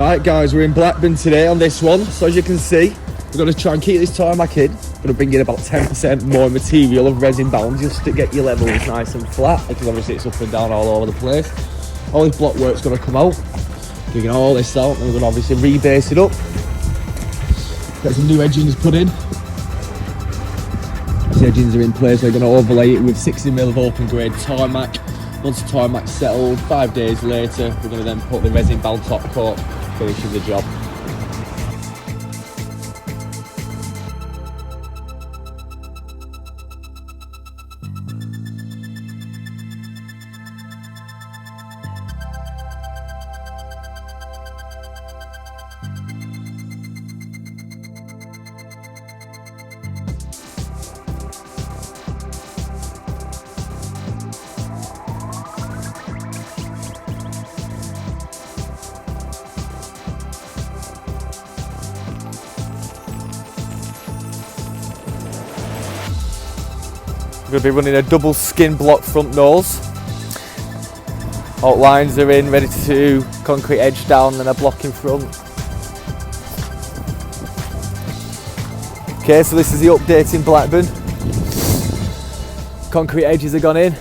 Right guys, we're in Blackburn today on this one. So as you can see, we're going to try and keep this tarmac in. We're going to bring in about 10% more material of resin bound just to get your levels nice and flat, because obviously it's up and down all over the place. All this block work's going to come out. Digging all this out, and we're going to obviously rebase it up. Get some new edgings put in. As the edgings are in place, we're going to overlay it with 60mm of open grade tarmac. Once the tarmac's settled, 5 days later, we're going to then put the resin bound top coat, finishing the job. We're going to be running a double skin block front nose. Outlines are in, ready to concrete edge down and a block in front. Okay, so this is the update in Blackburn. Concrete edges have gone in.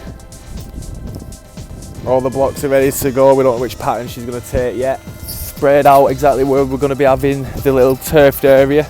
All the blocks are ready to go. We don't know which pattern she's going to take yet. Sprayed out exactly where we're going to be having the little turfed area.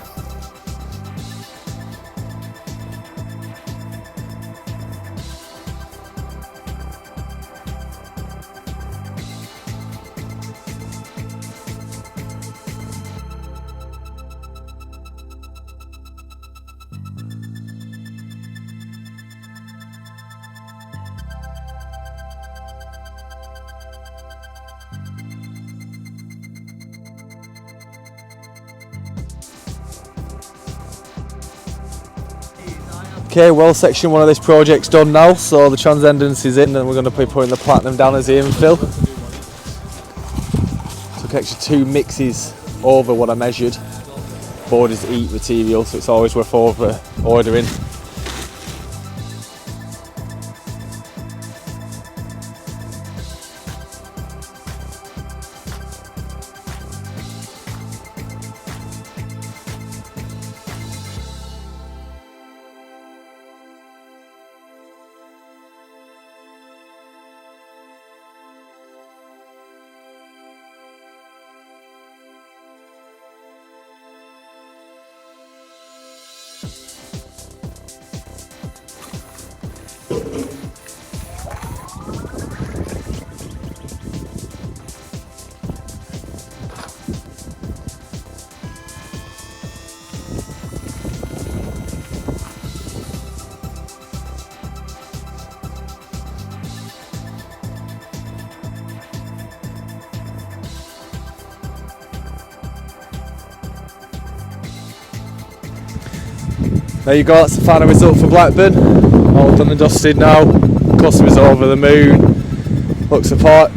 Okay, well, section one of this project's done now, so the transcendence is in and we're going to be putting the platinum down as the infill. Took extra 2 mixes over what I measured. Borders eat material, so it's always worth over ordering. There you go, that's the final result for Blackburn. All done and dusted now. Customers over the moon. Looks the part.